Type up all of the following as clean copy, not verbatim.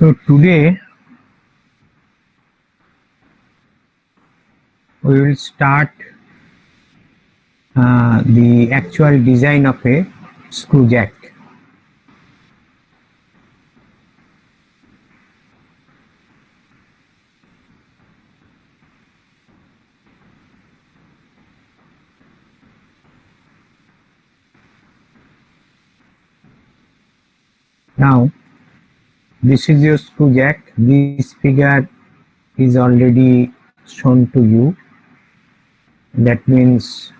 So today we will start the actual design of a screw jack. Now this is your screw jack. This figure is already shown to you. That means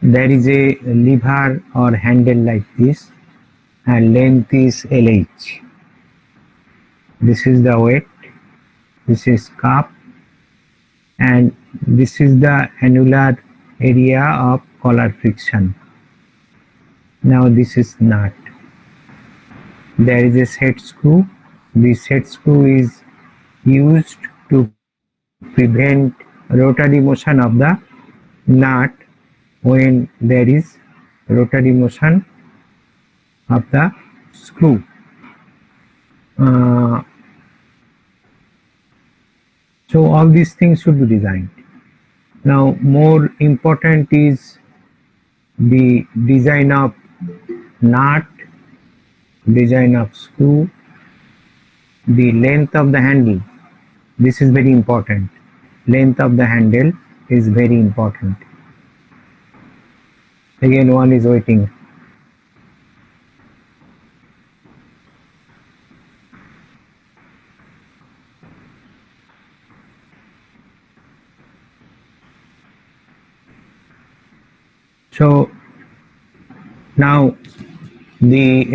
there is a lever or handle like this, and length is LH. This is the weight, this is cup, and this is the annular area of collar friction. Now this is nut. There is a set screw. This set screw is used to prevent rotary motion of the nut when there is rotary motion of the screw. So all these things should be designed. Now more important is the design of nut, design of screw, the length of the handle. This is very important. Length of the handle is very important. Again, one is waiting. So now the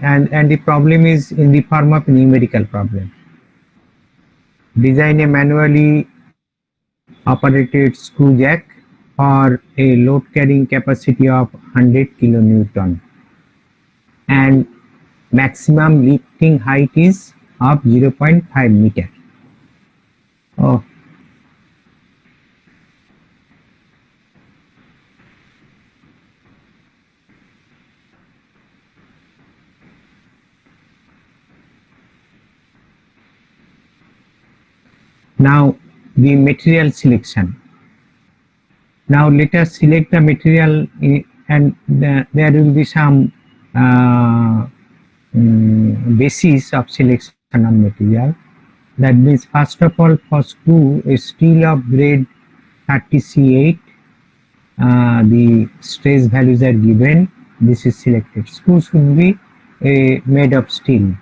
and the problem is in the form of numerical problem. Design a manually operated screw jack for a load carrying capacity of 100 kilonewton and maximum lifting height is of 0.5 meter. Oh. Now the material selection. Now let us select the material and there will be some basis of selection of material. That means first of all, for screw, a steel of grade 30C8, the stress values are given. This is selected. Screw should be made of steel,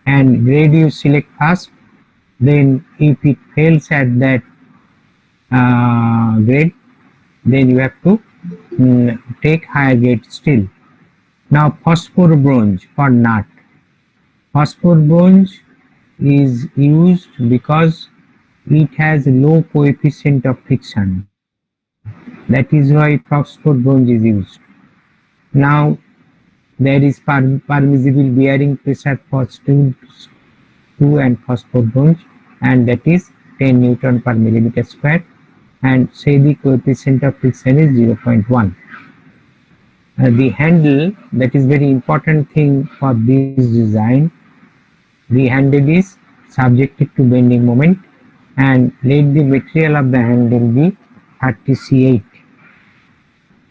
and grade you select first. Then if it fails at that grade, then you have to take higher grade steel. Now phosphor bronze for nut. Phosphor bronze is used because it has low coefficient of friction. That is why phosphor bronze is used. Now there is permissible bearing pressure for steel screw and phosphor bronze, and that is 10 Newton per millimeter square, and say the coefficient of friction is 0.1. The handle, that is very important thing for this design. The handle is subjected to bending moment, and let the material of the handle be 30C8.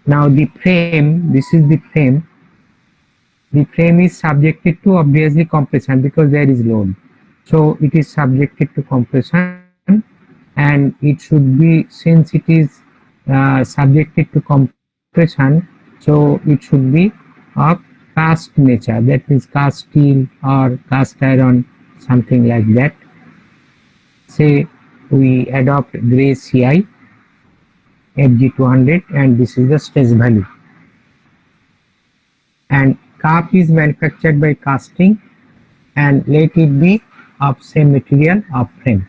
Now the frame, this is the frame. The frame is subjected to obviously compression because there is load. So it is subjected to compression, and it should be, since it is subjected to compression, so it should be of cast nature. That means cast steel or cast iron, something like that. Say we adopt gray CI FG200, and this is the stress value. And cup is manufactured by casting, and let it be of same material of frame.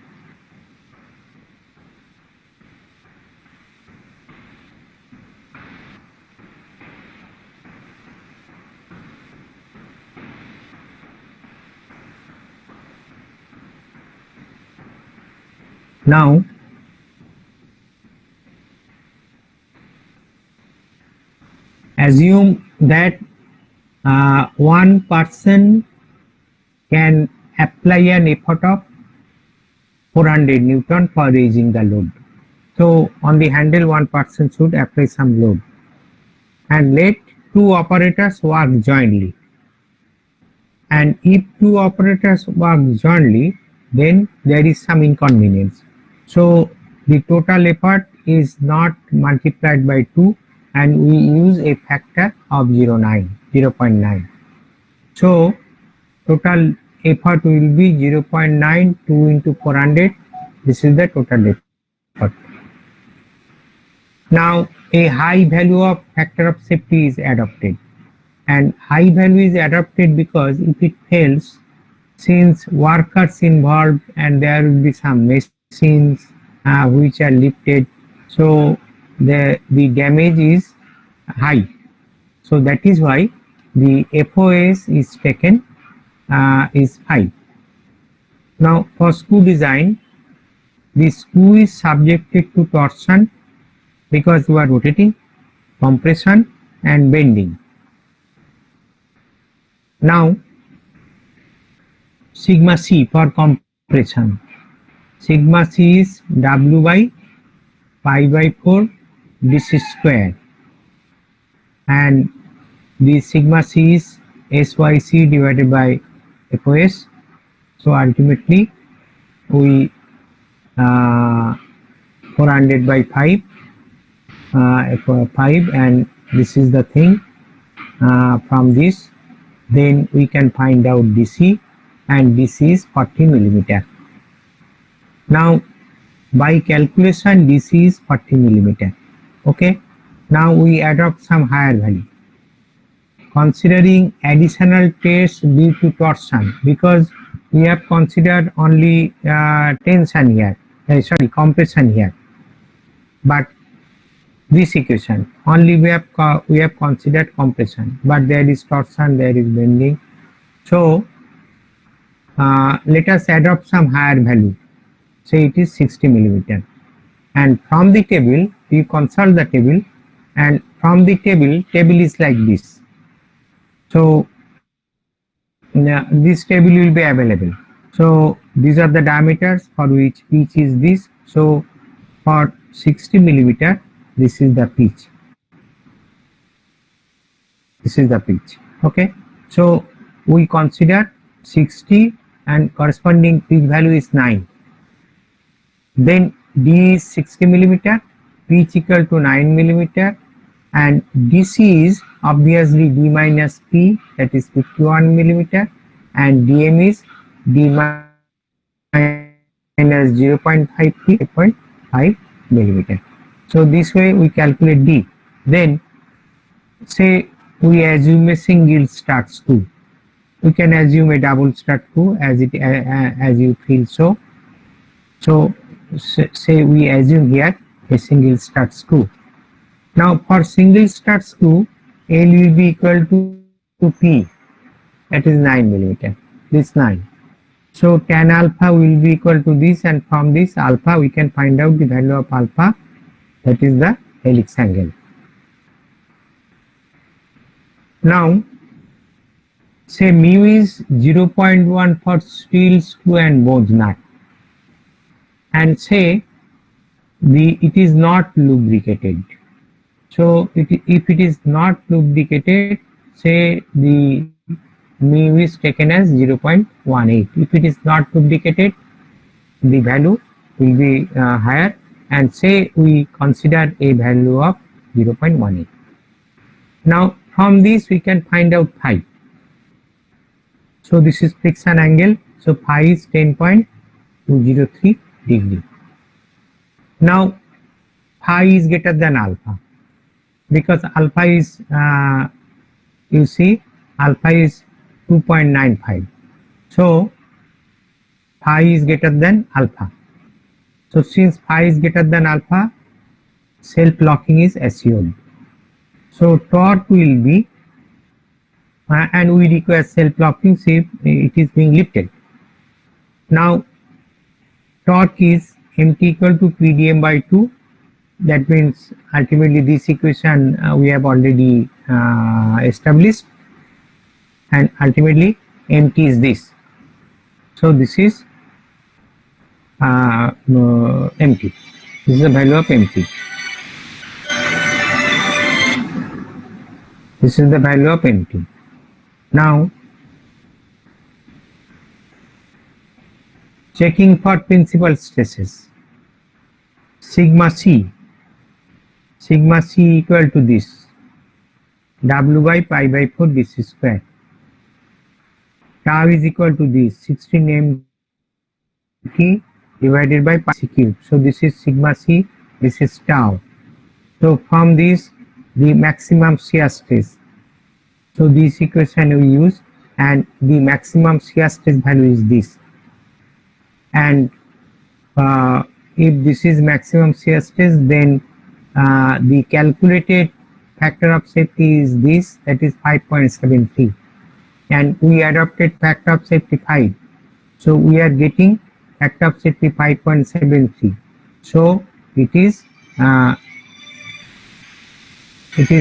Now assume that one person can apply an effort of 400 Newton for raising the load. So on the handle, one person should apply some load, and let two operators work jointly. And if two operators work jointly, then there is some inconvenience. So the total effort is not multiplied by 2, and we use a factor of 0.9. So total effort will be 0.9, 2 into 400. This is the total effort. Now a high value of factor of safety is adopted, and high value is adopted because if it fails, since workers involved and there will be some machines which are lifted, so the damage is high. So that is why the FOS is taken is 5. Now for screw design, the screw is subjected to torsion because you are rotating, compression and bending. Now sigma c for compression. Sigma c is W by pi by 4 this square, and the sigma c is SYC divided by FOS. So ultimately we 400 by 5 5, and this is the thing from this. Then we can find out DC, and DC is 40 millimeter. Now by calculation DC is 40 millimeter. Okay, now we adopt some higher value considering additional tests due to torsion, because we have considered only tension here, compression here, but this equation only we have considered compression, but there is torsion, there is bending. So let us adopt some higher value, say it is 60 millimeter, and from the table we consult the table, and from the table is like this. So this table will be available. So these are the diameters for which pitch is this. So for 60 millimeter, this is the pitch. This is the pitch. Okay. So we consider 60 and corresponding pitch value is 9. Then D is 60 millimeter, pitch equal to 9 millimeter, and DC is obviously D minus P, that is 51 millimeter, and DM is D minus 0.5 P, 8.5 millimeter. So this way we calculate D. Then say we assume a single start screw. We can assume a double start screw as you feel so. So say we assume here a single start screw. Now for single start screw, L will be equal to P, that is 9 millimeter, this 9. So tan alpha will be equal to this, and from this alpha we can find out the value of alpha, that is the helix angle. Now say mu is 0.1 for steel screw and bronze nut, and say it is not lubricated. So if it is not lubricated, say the mu is taken as 0.18. If it is not lubricated, the value will be higher, and say we consider a value of 0.18. Now from this we can find out phi. So this is friction angle, so phi is 10.203 degree. Now phi is greater than alpha, because alpha is you see alpha is 2.95. So phi is greater than alpha. So since phi is greater than alpha, self-locking is assumed. So torque will be and we require self-locking if it is being lifted. Now torque is mt equal to pdm by 2. That means ultimately this equation we have already established. and ultimately empty is this. So this is empty. This is the value of empty. This is the value of empty. Now checking for principal stresses. Sigma C equal to this W by pi by 4 dc square. Tau is equal to this 16 mt divided by pi c cube. So this is sigma C, this is tau. So from this the maximum shear stress. So this equation we use, and the maximum shear stress value is this. And if this is maximum shear stress, then the calculated factor of safety is this, that is 5.73, and we adopted factor of safety 5, so we are getting factor of safety 5.73. so it is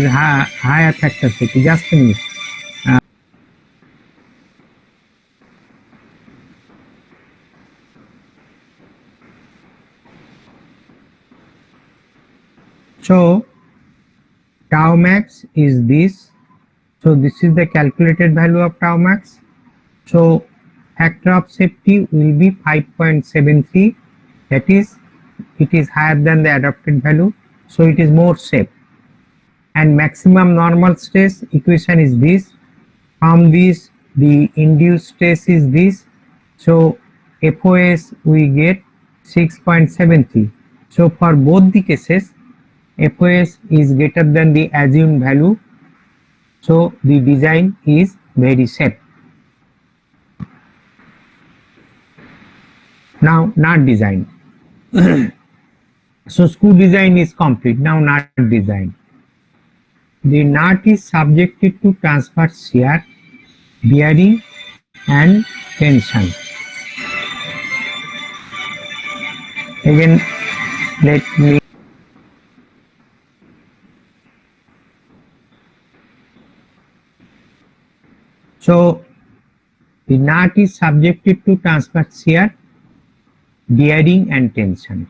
higher factor of safety. Just a minute. So tau max is this. So this is the calculated value of tau max. So factor of safety will be 5.73. That is, it is higher than the adopted value, so it is more safe. And maximum normal stress equation is this. From this, the induced stress is this. So FOS we get 6.73. So for both the cases, FOS is greater than the assumed value, so the design is very safe. Now nut design. So screw design is complete. Now nut design. The nut is subjected to transverse shear, bearing and tension. Again, let me so the nut is subjected to transverse shear, bearing and tension.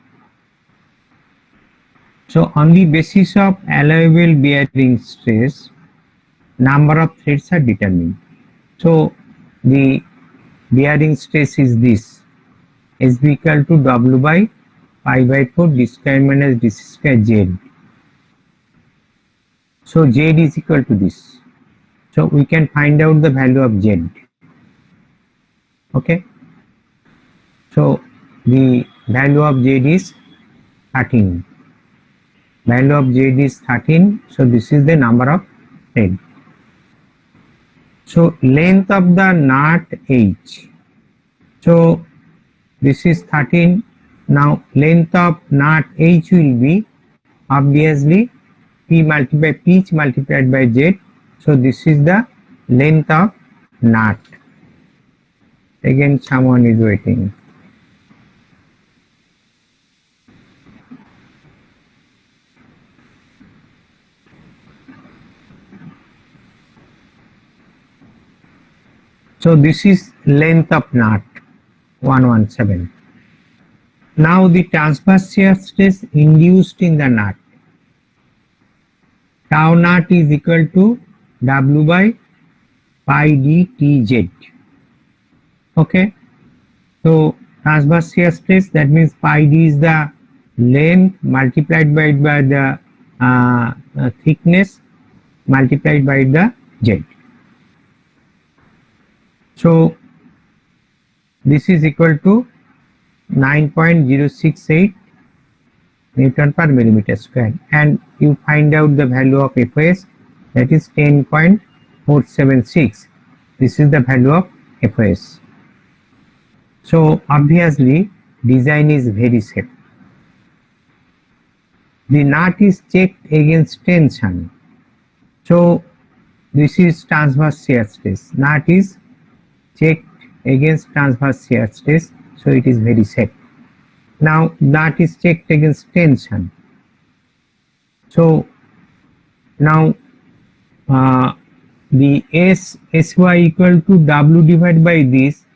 So on the basis of allowable bearing stress, number of threads are determined. So the bearing stress is this, SB equal to W by pi by 4 d square minus d square Z. So Z is equal to this. So we can find out the value of Z. Okay. So the value of Z is 13. Value of Z is 13. So this is the number of thread. So length of the nut H. So this is 13. Now length of nut H will be obviously P multiplied pitch multiplied by Z. So this is the length of nut. Again, someone is waiting. So this is length of nut 117. Now the transverse shear stress induced in the nut. Tau nut is equal to W by pi d Tz. Okay. So transverse shear stress, that means pi d is the length multiplied by the thickness multiplied by the Z. So this is equal to 9.068 Newton per millimeter square, and you find out the value of FOS, that is 10.476. This is the value of FOS. So obviously design is very safe. The nut is checked against tension. So this is transverse shear stress. Nut is checked against transverse shear stress, so it is very safe. Now nut is checked against tension. So now the Sy equal to W divided by this,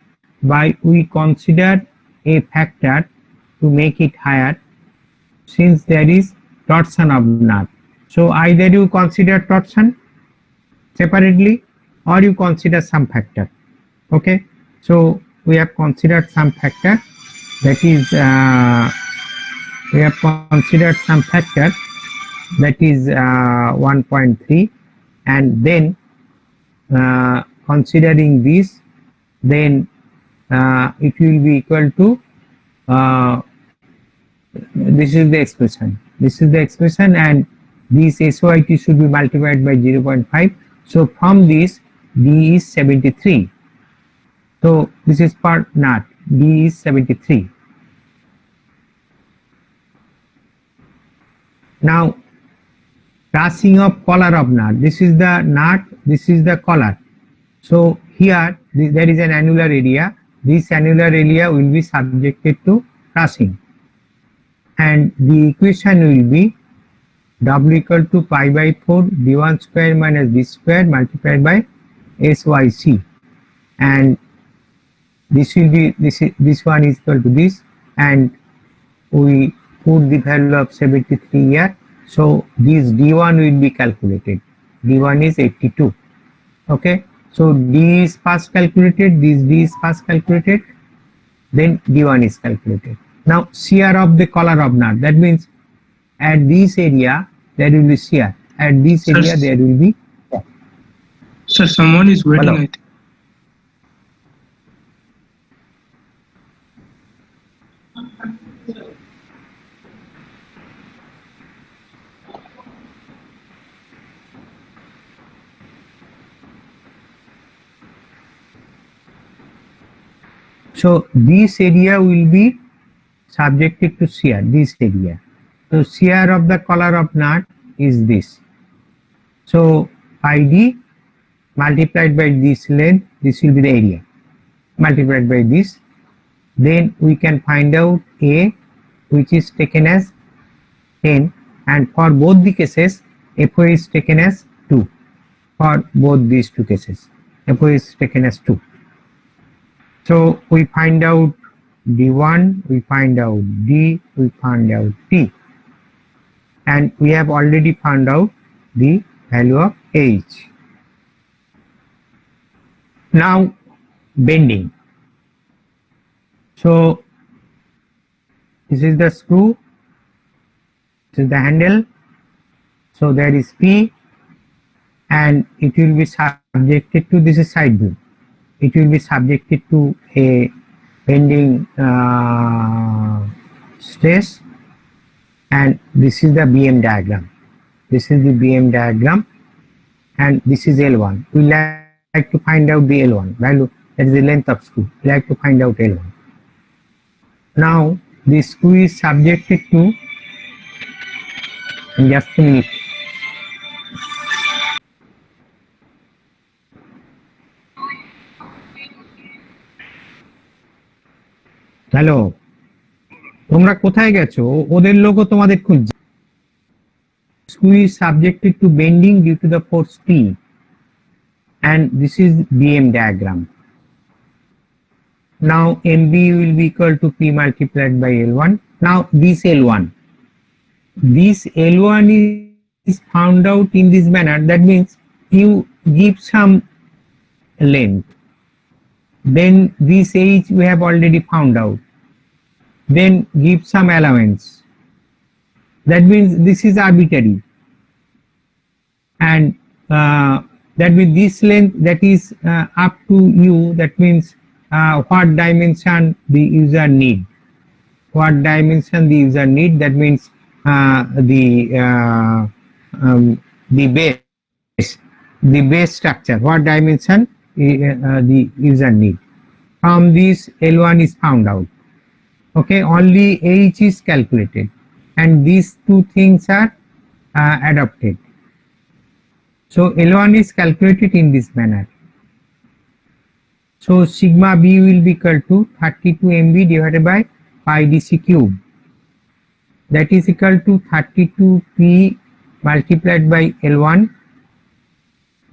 by we consider a factor to make it higher, since there is torsion of knot. So either you consider torsion separately or you consider some factor. Okay, so we have considered some factor, that is 1.3, and then considering this, then it will be equal to this is the expression, and this SYT should be multiplied by 0.5. So from this, D is 73. So this is per knot, D is 73. Now tracing of collar of knot, this is the knot, this is the collar. So here there is an annular area, this annular area will be subjected to tracing, and the equation will be W equal to pi by 4 d1 square minus d square multiplied by SYC, and this will be this one is equal to this, and we put the value of 73 here. So this D1 will be calculated. D1 is 82. Okay, so D is first calculated, this D is first calculated, then D1 is calculated. Now shear of the collar of knot, that means at this area there will be shear, at this area there will be. Sir, someone is waiting. Hello. I think. So this area will be subjected to shear, this area. So shear of the collar of knot is this. So pi d multiplied by this length, this will be the area, multiplied by this. Then we can find out A, which is taken as 10, and for both the cases FO is taken as 2. For both these two cases FO is taken as 2. So we find out D1, we find out D, we find out T, and we have already found out the value of H. Now bending. So this is the screw, this is the handle, so there is P, and it will be subjected to, this is side view, it will be subjected to a bending stress, and this is the BM diagram. This is the BM diagram, and this is L1. We like to find out the L1 value, that is the length of screw. We like to find out L1. Now the screw is subjected to, just a minute. Hello, তোমরা কোথায় গেছো? ওদের লোকও তোমাদের খুঁজছে। Screw is subjected to bending due to the force P, and this is BM diagram. Now MB will be equal to P multiplied by L1. Now this L1 is found out in this manner. That means you give some length, then this H we have already found out, then give some allowance, that means this is arbitrary, and that means this length, that is up to you, that means what dimension the user need, that means the base structure, what dimension the user need. From this L1 is found out. Okay, only H is calculated, and these two things are adopted. So L1 is calculated in this manner. So sigma B will be equal to 32 MB divided by pi DC cube, that is equal to 32 P multiplied by L1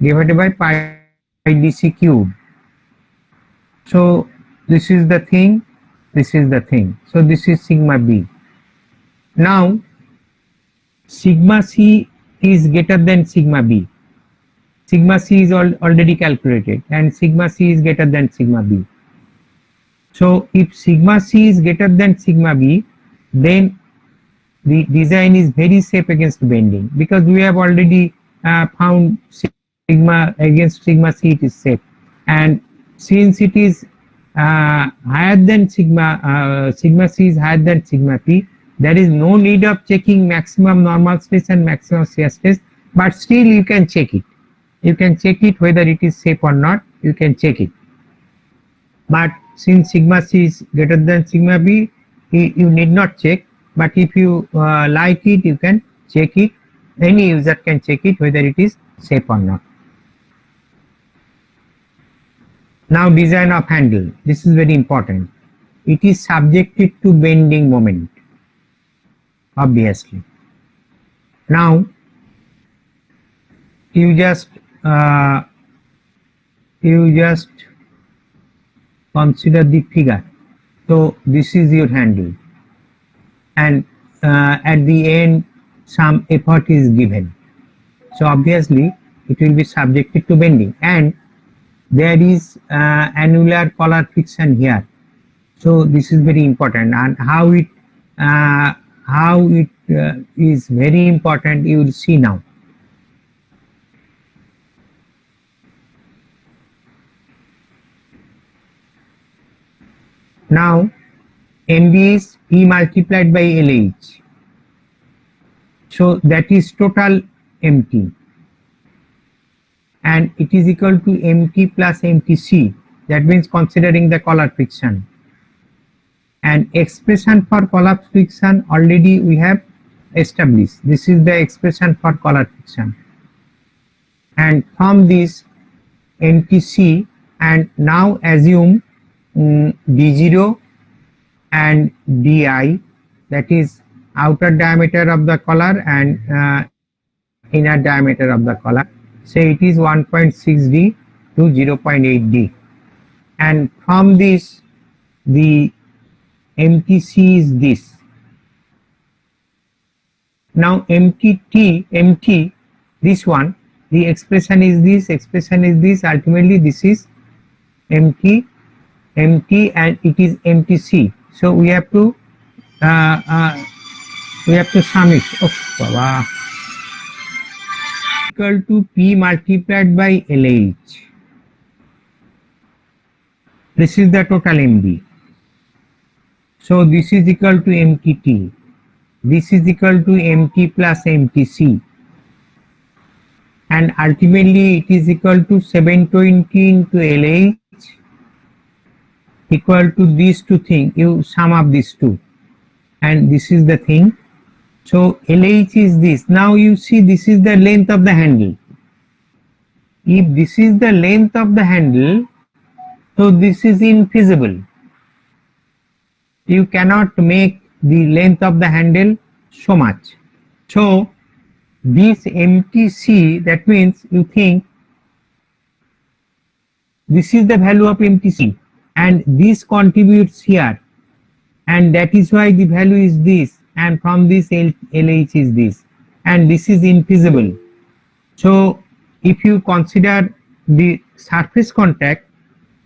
divided by pi dc cube. So this is the thing, this is the thing. So this is sigma b. Now sigma c is greater than sigma b. Sigma c is already calculated and sigma c is greater than sigma b. So if sigma c is greater than sigma b, then the design is very safe against bending, because we have already found sigma against sigma c it is safe. And since it is higher than sigma c is higher than sigma p, there is no need of checking maximum normal stress and maximum shear stress, but still you can check it. You can check it whether it is safe or not, you can check it. But since sigma c is greater than sigma b, you need not check. But if you like it, you can check it. Any user can check it whether it is safe or not. Now design of handle. This is very important. It is subjected to bending moment, obviously. Now you just consider the figure. So this is your handle, and at the end some effort is given. So obviously it will be subjected to bending, and there is annular collar friction here. So this is very important, and how it is very important you will see now. Now MB is P multiplied by LH. So that is total MT, and it is equal to MT plus MTC. That means considering the collar friction. And expression for collar friction already we have established. This is the expression for collar friction. And from this MTC, and now assume D0 and Di, that is outer diameter of the collar and inner diameter of the collar. Say it is 1.6D to 0.8D. And from this the MTC is this. Now MT, this one, the expression is this, expression is this, ultimately this is MT, and it is MTC. So we have to sum it. Oh, Baba. Equal to P multiplied by LH. This is the total MB. So this is equal to MTT. This is equal to MT plus MTC. And ultimately it is equal to 720 into LH equal to these two things. You sum up these two. And this is the thing. So LH is this. Now you see this is the length of the handle. If this is the length of the handle, so this is infeasible. You cannot make the length of the handle so much. So this MTC, that means you think this is the value of MTC, and this contributes here, and that is why the value is this, and from this LH is this, and this is infeasible. So if you consider the surface contact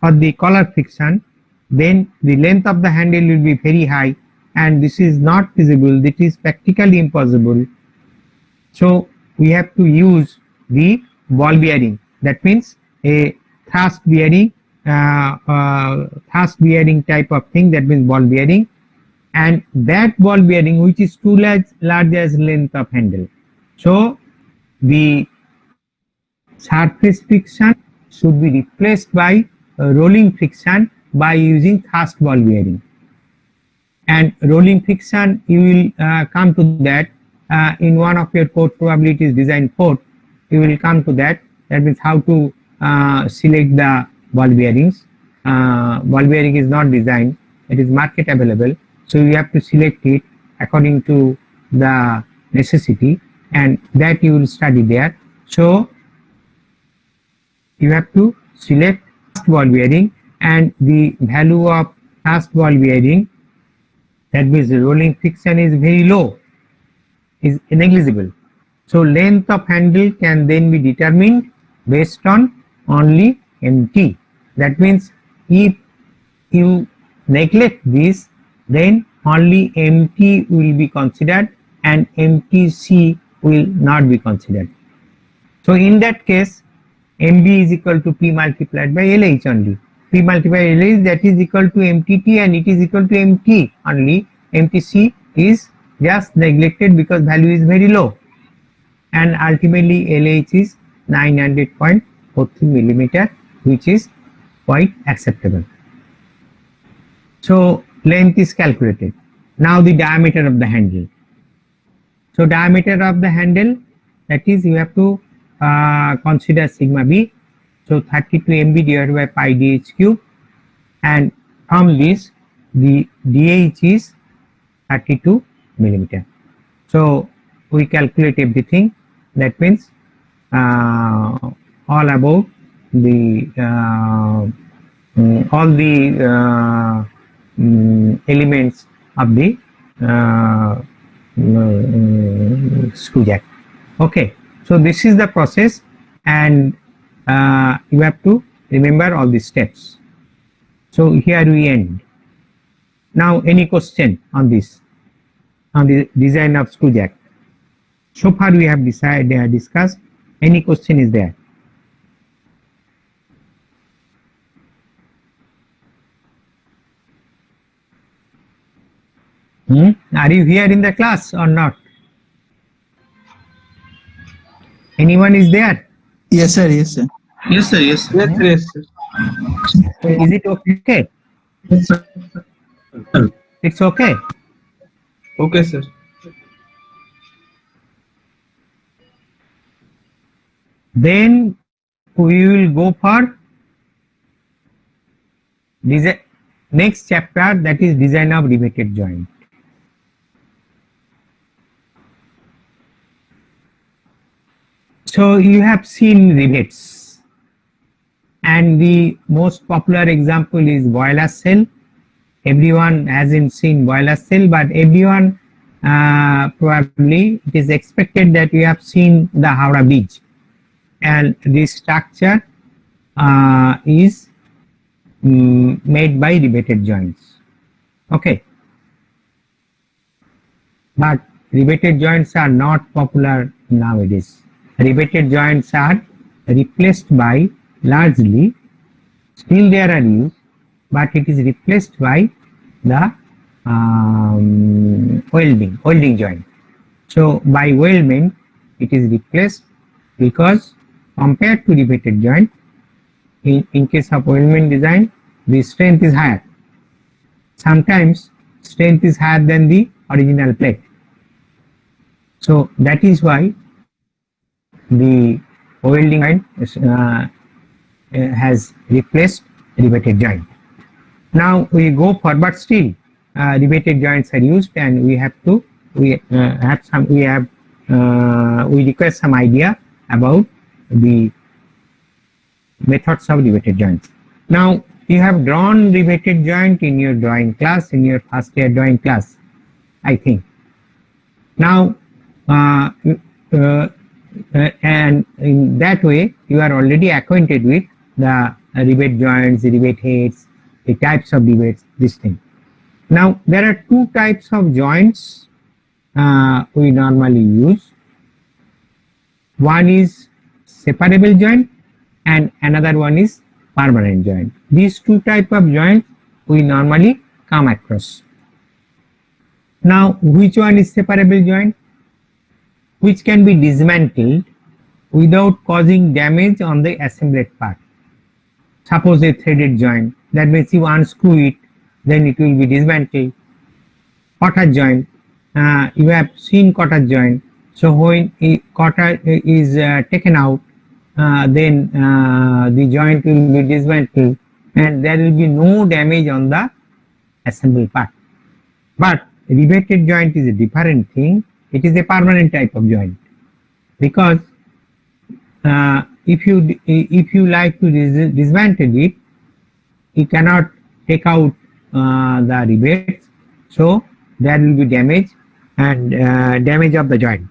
or the collar friction, then the length of the handle will be very high, and this is not feasible, this is practically impossible. So we have to use the ball bearing, that means a thrust bearing type of thing, that means ball bearing, and that ball bearing which is too large as length of handle. So the surface friction should be replaced by rolling friction by using thrust ball bearing. And rolling friction, you will come to that in one of your code, probably it is design 4, you will come to that. That means how to select the ball bearings. Ball bearing is not designed, it is market available, so you have to select it according to the necessity, and that you will study there. So you have to select first ball bearing, and the value of first ball bearing, that means the rolling friction, is very low, is negligible. So length of handle can then be determined based on only MT. That means if you neglect this, then only MT will be considered and MTC will not be considered. So in that case, MB is equal to P multiplied by LH only. P multiplied by LH, that is equal to MTT, and it is equal to MT only. MTC is just neglected because value is very low, and ultimately LH is 900.43 millimeter, which is quite acceptable. So length is calculated. Now the diameter of the handle. So diameter of the handle, that is, you have to consider sigma b. So 32 MB divided by pi dh cube, and from this the dh is 32 millimeter. So we calculate everything. That means all about the all the elements of the screw jack. Okay, so this is the process, and you have to remember all these steps. So here we end. Now any question on this, on the design of screw jack? So far we have discussed. Any question is there? Are you here in the class or not? Anyone is there? Yes, sir. Yes, sir. Yes, sir. Yes, sir. Yes, sir. Is it okay? Yes, sir. It's okay. Okay, sir. Then we will go for design, next chapter, that is design of riveted joint. So you have seen rivets, and the most popular example is boiler cell. Everyone hasn't seen boiler cell, but everyone probably it is expected that you have seen the Howrah Bridge, and this structure is made by riveted joints. Okay, but riveted joints are not popular nowadays. Riveted joints are replaced by, largely, still there are used, but it is replaced by the welding joint. So by weldment it is replaced, because compared to riveted joint, in case of weldment design, the strength is higher. Sometimes strength is higher than the original plate. So that is why the welding joint has replaced riveted joint. Now we go for, but still riveted joints are used, and we have to we request some idea about the methods of riveted joints. Now you have drawn riveted joint in your drawing class, in your first year drawing class, I think. Now and in that way you are already acquainted with the rivet joints, the rivet heads, the types of rivets, this thing. Now there are two types of joints we normally use. One is separable joint and another one is permanent joint. These two type of joints we normally come across. Now which one is separable joint? Which can be dismantled without causing damage on the assembled part. Suppose a threaded joint, that means you unscrew it, then it will be dismantled. Cottage joint, you have seen cottage joint. So when cottage is taken out, then the joint will be dismantled and there will be no damage on the assembled part. But riveted joint is a different thing. It is a permanent type of joint, because if you like to dismantle it, you cannot take out the rivets, so there will be damage and damage of the joint.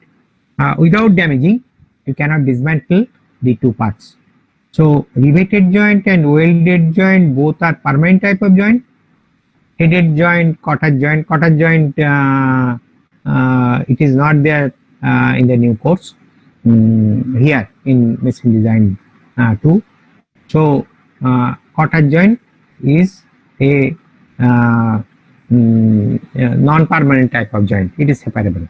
Without damaging, you cannot dismantle the two parts. So riveted joint and welded joint both are permanent type of joint. Headed joint, cottage joint. Cottage joint, it is not there in the new course here in machine design 2. So cottage joint is a non-permanent type of joint. It is separable.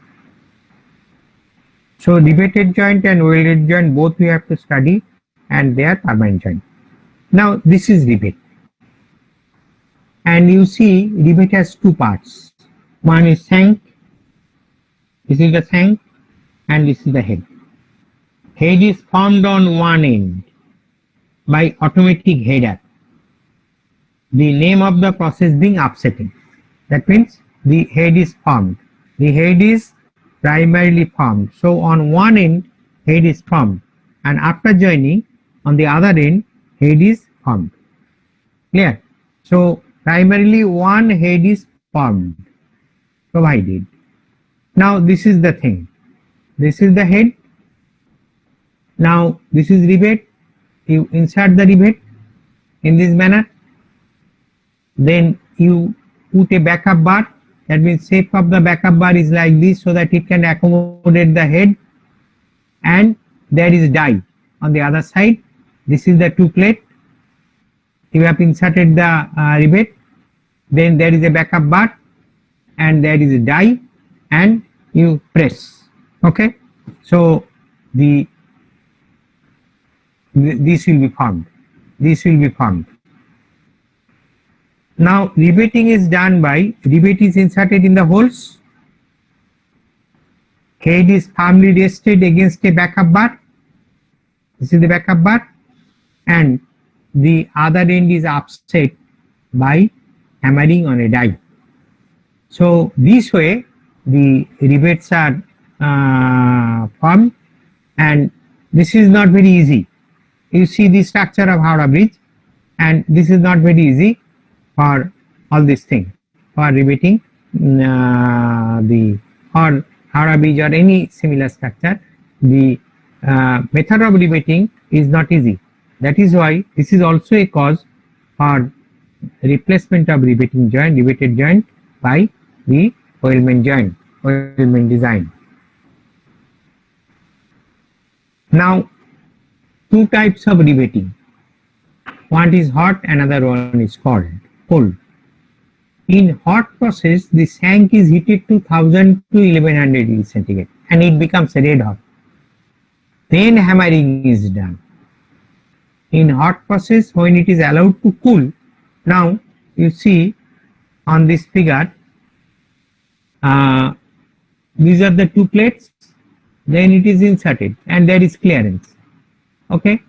So riveted joint and welded joint both we have to study, and they are permanent joint. Now this is rivet, and you see rivet has two parts. One is shank. This is the shank, and this is the head. Head is formed on one end by automatic header. The name of the process being upsetting. That means the head is formed. The head is primarily formed. So on one end, head is formed, and after joining, on the other end, head is formed. Clear? So primarily one head is formed, provided. Now this is the thing. This is the head. Now this is rivet. You insert the rivet in this manner. Then you put a backup bar. That means shape of the backup bar is like this, so that it can accommodate the head, and there is die on the other side. This is the two plate. You have inserted the rivet, then there is a backup bar, and there is a die, and you press. Okay, so this will be formed. This will be formed. Now riveting is done by rivet is inserted in the holes. Head is firmly rested against a backup bar. This is the backup bar, and the other end is upset by hammering on a die. So this way the rivets are formed, and this is not very easy. You see the structure of Howrah Bridge, and this is not very easy for all this thing, for riveting the or Howrah Bridge or any similar structure. The method of riveting is not easy. That is why this is also a cause for replacement of riveted joint by the Weldment joint, Weldment design. Now two types of riveting. One is hot, another one is cold. In hot process, the shank is heated to 1000 to 1100 degrees centigrade, and it becomes red hot. Then hammering is done. In hot process, when it is allowed to cool, now you see on this figure, these are the two plates, then it is inserted and there is clearance. Okay,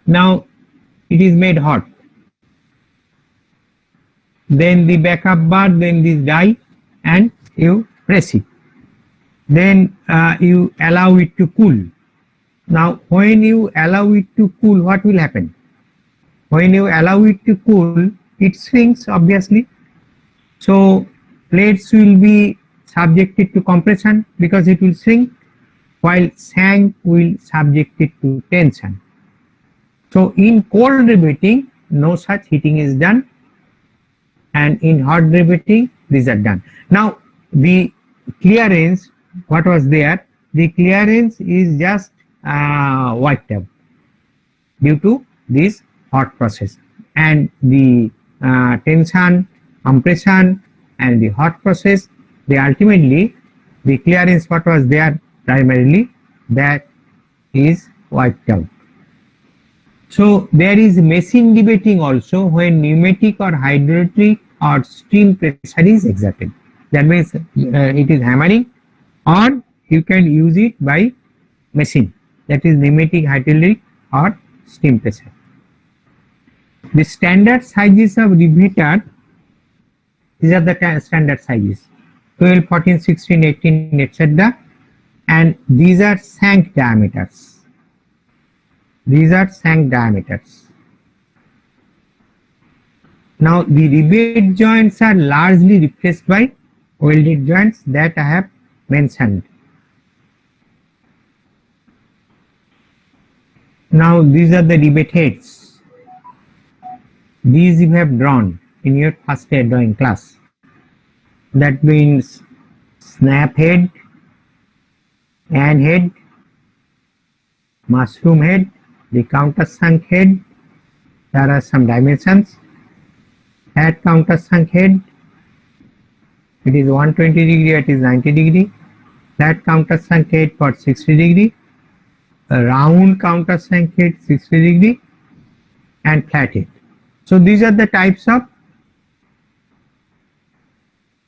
now it is made hot. Then the backup bar, then this die, and you press it. Then you allow it to cool. Now when you allow it to cool, what will happen? When you allow it to cool, it shrinks obviously. So plates will be subjected to compression because it will shrink, while shank will subject it to tension. So in cold riveting, no such heating is done, and in hot riveting, these are done. Now the clearance, what was there, the clearance is just wiped out due to this hot process, and the tension, compression, and the hot process, they ultimately, the clearance what was there primarily, that is wiped out. So there is machine riveting also when pneumatic or hydraulic or steam pressure is exerted. That means it is hammering, or you can use it by machine, that is pneumatic, hydraulic or steam pressure. The standard sizes of riveter, these are the standard sizes, 12, 14, 16, 18, etc. And these are shank diameters. These are shank diameters. Now the rivet joints are largely replaced by welded joints that I have mentioned. Now these are the rivet heads. These you have drawn in your first year drawing class. That means snap head, an head, mushroom head, the countersunk head. There are some dimensions. At countersunk head, it is 120 degree, it is 90 degree. Flat countersunk head for 60 degree. A round countersunk head 60 degree, and flat head. So these are the types of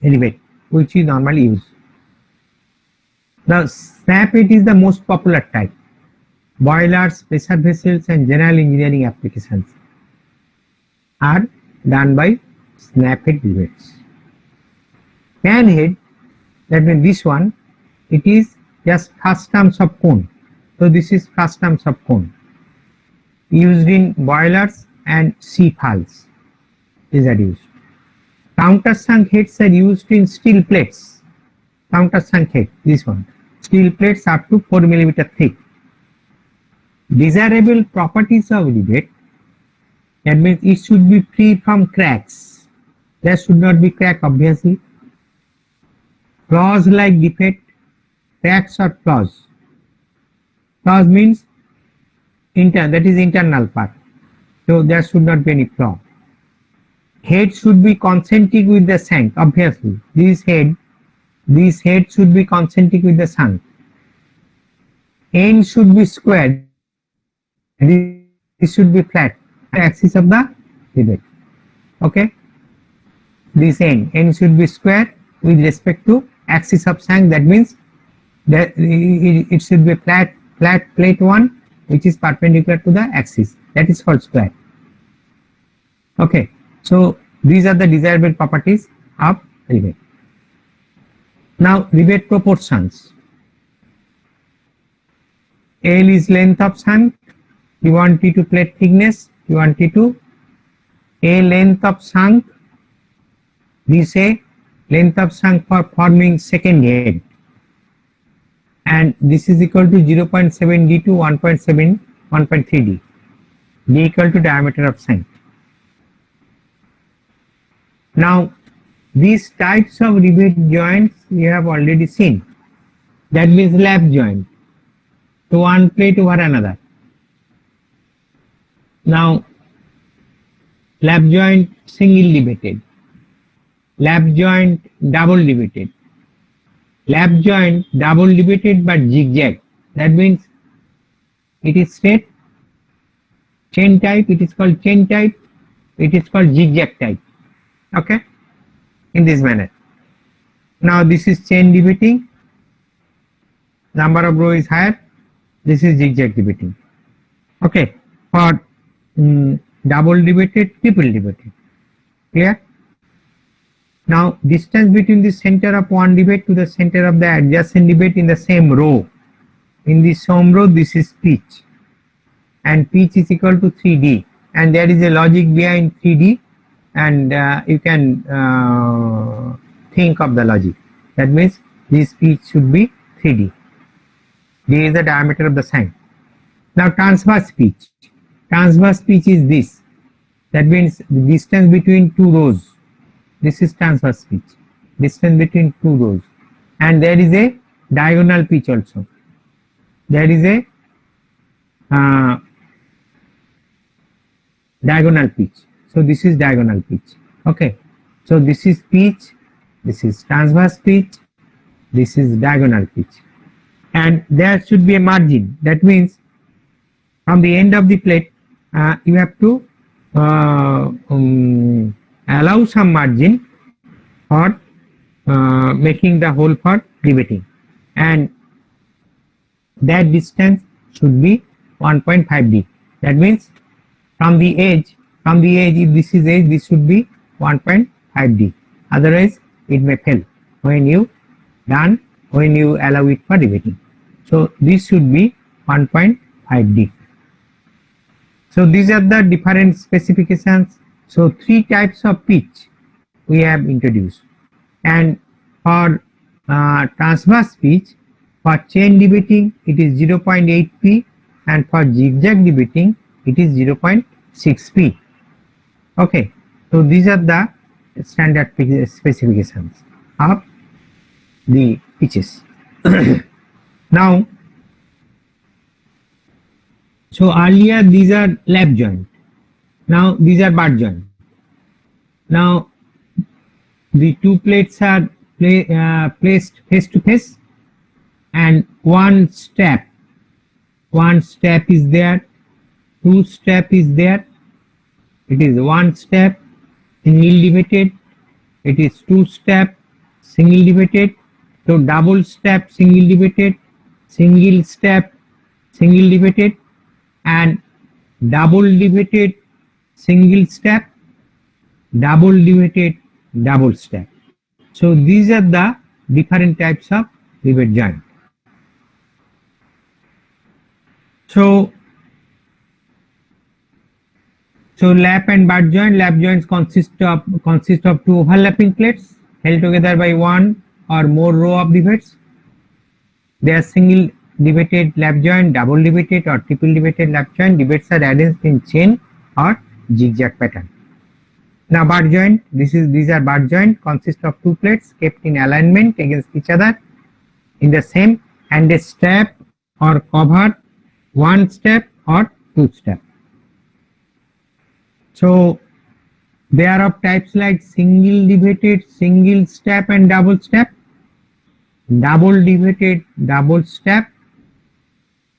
rivet which we normally use. Now snap head is the most popular type. Boilers, pressure vessels and general engineering applications are done by snap head rivets. Fan head, that means this one, it is just first terms of cone. So this is first terms of cone used in boilers and sea falls. These are used. Countersunk heads are used in steel plates. Countersunk head, this one, steel plates up to 4 mm thick. Desirable properties of rivet, that means it should be free from cracks. There should not be crack, obviously. Flaws like defect, cracks or flaws. Flaws means that is internal part. So there should not be any flaw. Head should be concentric with the shank, obviously. This head should be concentric with the shank. End should be square. This should be flat. Axis of the rivet. Okay. This end should be square with respect to axis of shank. That means that it should be flat plate one which is perpendicular to the axis. That is called square. Okay. So these are the desirable properties of rivet. Now rivet proportions. L is length of shank, T1T2 plate thickness, T1T2, A length of shank, this A length of shank for forming second head, and this is equal to 0.7D to 1.3D. D equal to diameter of shank. Now these types of rivet joints we have already seen. That means lap joint to one plate over another. Now lap joint single riveted, lap joint double riveted, lap joint double riveted but zigzag. That means it is straight. Chain type, it is called chain type. It is called zigzag type. Okay, in this manner. Now this is chain riveting. Number of row is higher. This is zigzag riveting. Okay, for double riveted, triple riveted. Clear? Now distance between the center of one rivet to the center of the adjacent rivet in the same row. In the same row, this is pitch, and pitch is equal to 3D, and there is a logic behind 3D, and you can think of the logic. That means this pitch should be 3D. D is the diameter of the shank. Now transverse pitch. Transverse pitch is this. That means the distance between two rows. This is transverse pitch. Distance between two rows. And there is a diagonal pitch also. There is a diagonal pitch. So this is diagonal pitch. Okay. So this is pitch. This is transverse pitch. This is diagonal pitch. And there should be a margin. That means from the end of the plate, you have to allow some margin for making the hole for riveting, and that distance should be 1.5D. That means from the edge, if this is edge, this should be 1.5D. Otherwise, it may fail when you allow it for riveting. So this should be 1.5D. So these are the different specifications. So three types of pitch we have introduced, and for transverse pitch, for chain debating it is 0.8 p, and for zigzag debating it is 0.6 p. Okay, so these are the standard specifications of the pitches. Now, so earlier these are lap joint, now these are bar joint. Now the two plates are placed face to face, and one step is there, two step is there. It is one step single debated, it is two step single debated, so double step single debated, single step single debated, and double debated single step, double debated double step. So these are the different types of rivet joint. So lap and bar joint. Lap joints consist of two overlapping plates held together by one or more row of rivets. They are single debated lap joint, double debated or triple debated lap joint. Rivets are arranged in chain or zigzag pattern. Now bar joint, these are bar joint, consist of two plates kept in alignment against each other in the same, and a step or cover one step or two step. So they are of types like single debated, single step and double step, double debated, double step,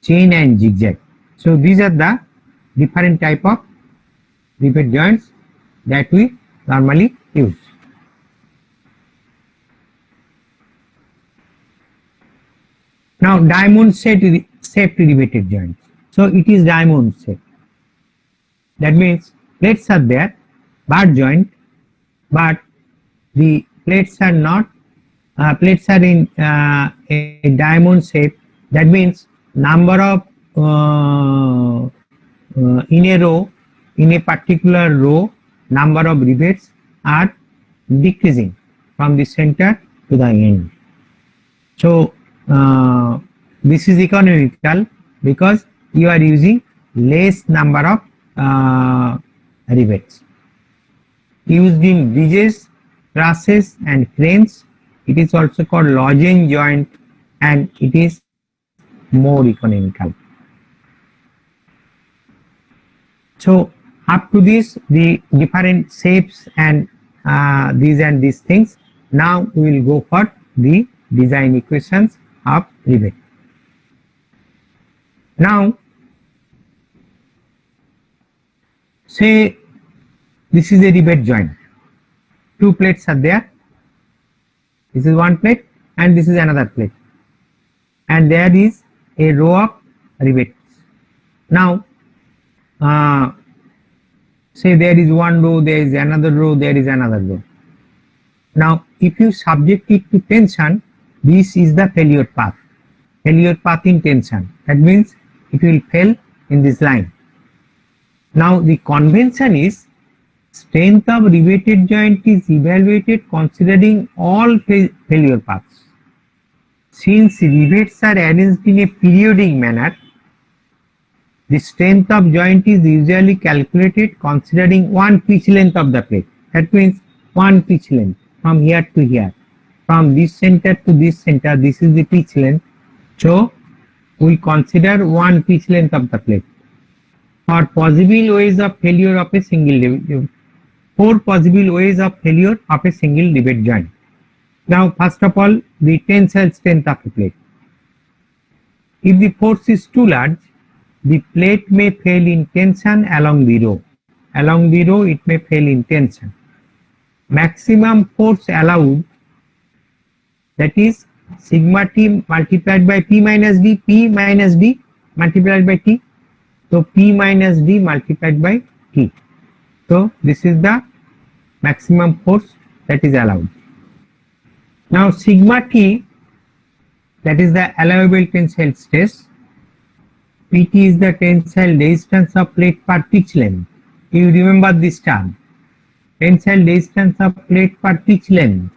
chain and zigzag. So these are the different type of rivet joints that we normally use. Now diamond shaped riveted joints. So it is diamond shape. That means plates are there, bar joint, but the plates are not, plates are in a diamond shape. That means number of in a row, in a particular row, number of rivets are decreasing from the center to the end. So this is economical because you are using less number of rivets. Used in bridges, trusses and cranes, it is also called lozenge joint, and it is more economical. So up to this, the different shapes and these things. Now we will go for the design equations of rivet. Now say this is a rivet joint. Two plates are there. This is one plate and this is another plate, and there is a row of rivets. Now say there is one row, there is another row, there is another row. Now if you subject it to tension, this is the failure path. Failure path in tension. That means it will fail in this line. Now the convention is strength of riveted joint is evaluated considering all failure paths. Since rivets are arranged in a periodic manner, the strength of joint is usually calculated considering one pitch length of the plate. That means one pitch length from here to here. From this center to this center, this is the pitch length. So we consider one pitch length of the plate. For possible ways of failure of a single four possible ways of failure of a single rivet joint. Now first of all, the tensile strength of a plate. If the force is too large, the plate may fail in tension along the row. Along the row it may fail in tension. Maximum force allowed, that is sigma t multiplied by p minus d, p minus d multiplied by t. So p minus d multiplied by t. So this is the maximum force that is allowed. Now sigma t, that is the allowable tensile stress. PT is the tensile resistance of plate per pitch length. You remember this term. Tensile resistance of plate per pitch length.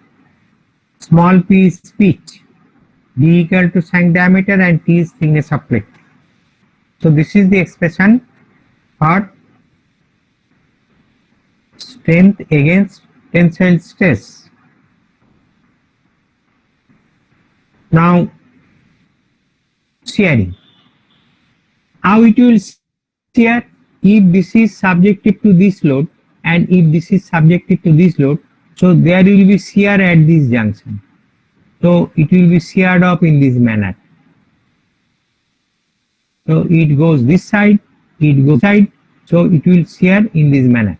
Small p is pitch, d equal to shank diameter, and t is thickness of plate. So this is the expression for strength against tensile stress. Now shearing. How it will shear? If this is subjected to this load and if this is subjected to this load, so there will be shear at this junction. So it will be sheared off in this manner. So it goes this side, it goes side, so it will shear in this manner.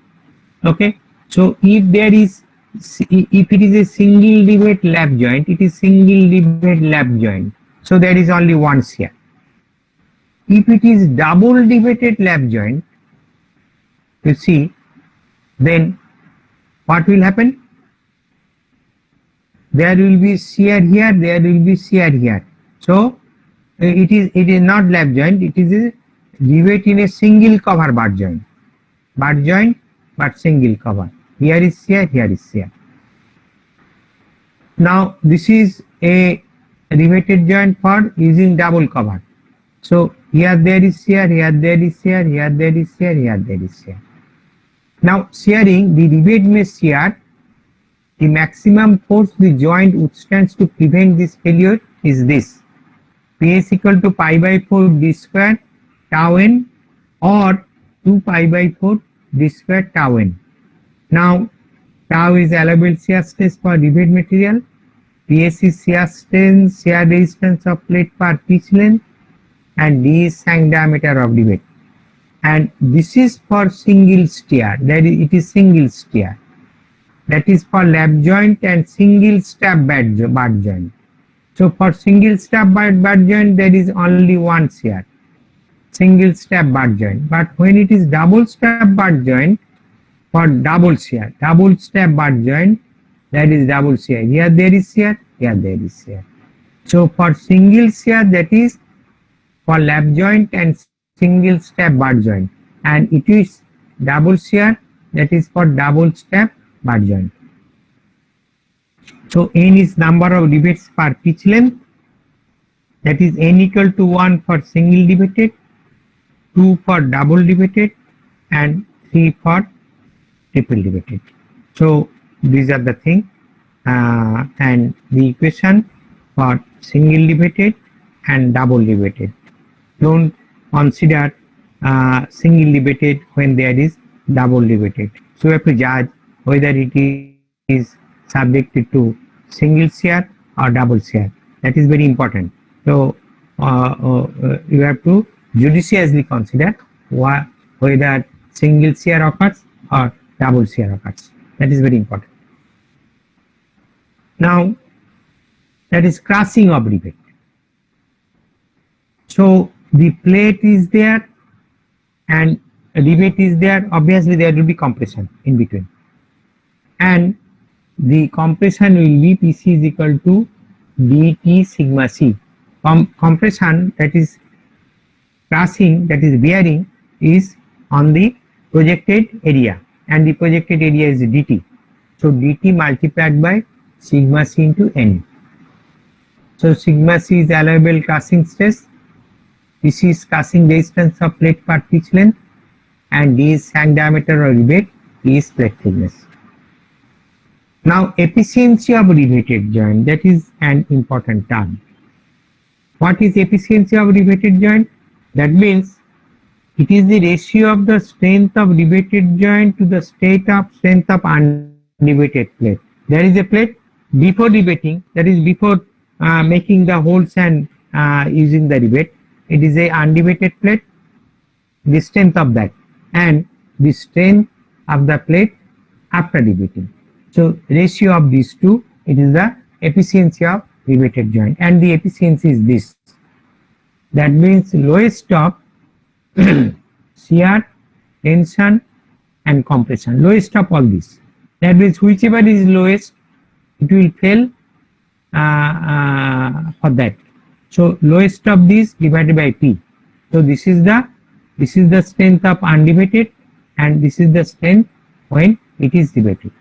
Okay. So if it is a single rivet lap joint, it is single rivet lap joint. So there is only one shear. If it is double riveted lap joint, you see, then what will happen? There will be shear here, there will be shear here. So it is not lap joint, it is a rivet in a single cover bar joint. Bar joint but single cover. Here is shear, here is shear. Now this is a riveted joint for using double cover. So here there is shear, here there is shear, here there is shear, here there is shear. Now shearing, the rivet may shear. The maximum force the joint withstands to prevent this failure is this. P is equal to pi by 4 d square tau n or 2 pi by 4 d square tau n. Now tau is allowable shear stress for rivet material. PS is shear strength, shear resistance of plate per pitch length, and D is shank diameter of rivet. And this is for single shear, that is, it is single shear. That is for lap joint and single stab bar joint. So for single stab bar joint, there is only one shear, single stab bar joint. But when it is double stab bar joint, for double shear, double stab bar joint, that is double shear. Here there is shear, here there is shear. So for single shear, that is for lap joint and single stab bar joint, and it is double shear, that is for double stab bar joint. So n is number of rivets per pitch length, that is n equal to 1 for single riveted, 2 for double riveted, and 3 for triple riveted. So these are the thing, and the equation for single riveted and double riveted. Don't consider single riveted when there is double riveted. So you have to judge whether it is subjected to single shear or double shear. That is very important. So you have to judiciously consider whether single shear occurs or double shear occurs. That is very important. Now that is crushing of rivet. So the plate is there and rivet is there. Obviously there will be compression in between, and the compression will be PC is equal to dt sigma c. Compression, that is crushing, that is bearing, is on the projected area, and the projected area is dt. So dt multiplied by sigma c into n. So sigma c is allowable crushing stress, this is crushing resistance of plate per pitch length, and d is shank diameter or rivet, d is plate thickness. Now efficiency of riveted joint, that is an important term. What is efficiency of riveted joint? That means it is the ratio of the strength of riveted joint to the strength of unriveted plate. There is a plate before riveting, that is before making the holes and using the rivet. It is a unriveted plate, the strength of that, and the strength of the plate after riveting. So ratio of these two, it is the efficiency of riveted joint, and the efficiency is this. That means lowest of shear, tension and compression, lowest of all this. That means whichever is lowest, it will fail for that. So lowest of this divided by P. So this is the strength of unriveted, and this is the strength when it is riveted.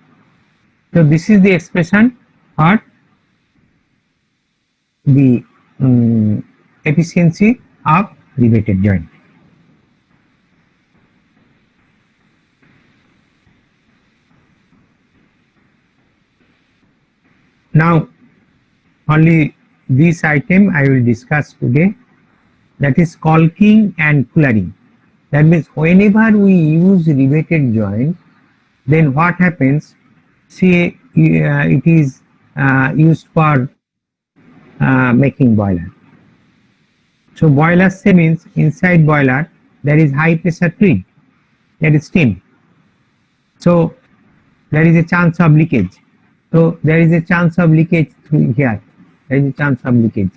So this is the expression for the efficiency of riveted joint. Now only this item I will discuss today, that is caulking and coulering. That means whenever we use riveted joint, then what happens, say it is used for making boiler. So boiler say means inside boiler there is high pressure fluid, that is steam. So there is a chance of leakage. So there is a chance of leakage through here. There is a chance of leakage.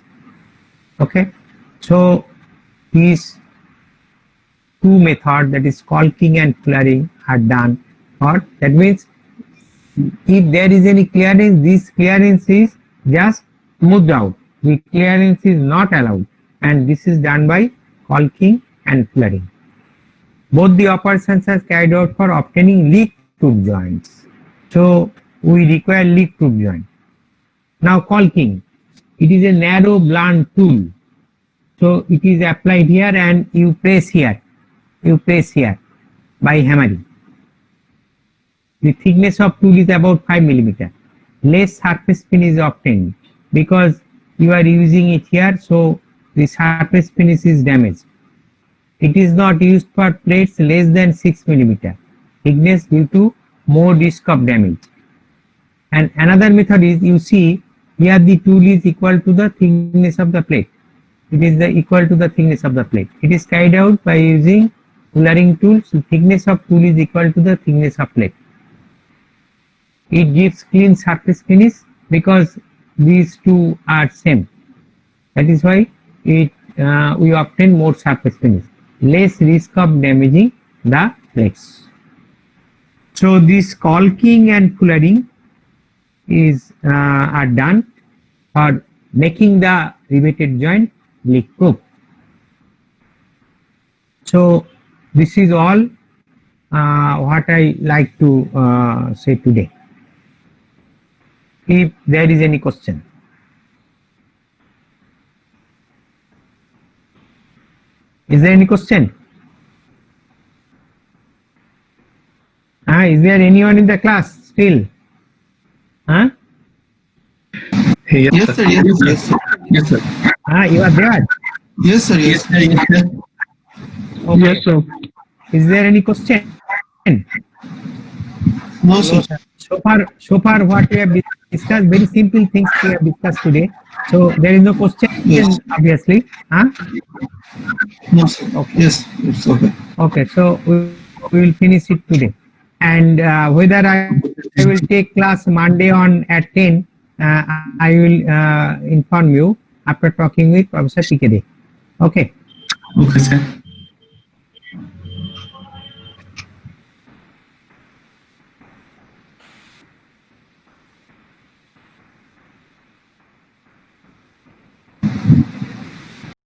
Okay. So these two methods, that is caulking and coulering, are done. Or that means if there is any clearance, this clearance is just smoothed out. The clearance is not allowed, and this is done by caulking and coulering. Both the operations are carried out for obtaining leak-proof joints. So we require leak-proof joint. Now caulking, it is a narrow blunt tool. So it is applied here and you press here. You press here by hammering. The thickness of tool is about 5 mm. Less surface finish is obtained because you are using it here, so the surface finish is damaged. It is not used for plates less than 6 mm thickness due to more risk of damage. And another method is, you see here the tool is equal to the thickness of the plate. It is equal to the thickness of the plate. It is carried out by using coulering tools. The thickness of tool is equal to the thickness of plate. It gives clean surface finish because these two are same. That is why we obtain more surface finish, less risk of damaging the plates. So this caulking and coulering is are done for making the riveted joint leak proof. So this is all what I like to say today. If there is any question. Is there any question? Is there anyone in the class still? Yes, sir. Yes, sir. Yes, sir. You are there? Yes, sir. Yes, sir. Yes, sir. Okay. Yes, sir. Is there any question? No, sir. So far what we have discussed, very simple things we have discussed today. So there is no question, Yes. obviously. No, sir. Okay. Yes, it's okay. Okay, so we will finish it today. And whether I will take class Monday on at 10, I will inform you after talking with Professor PKD. Okay. Okay, sir.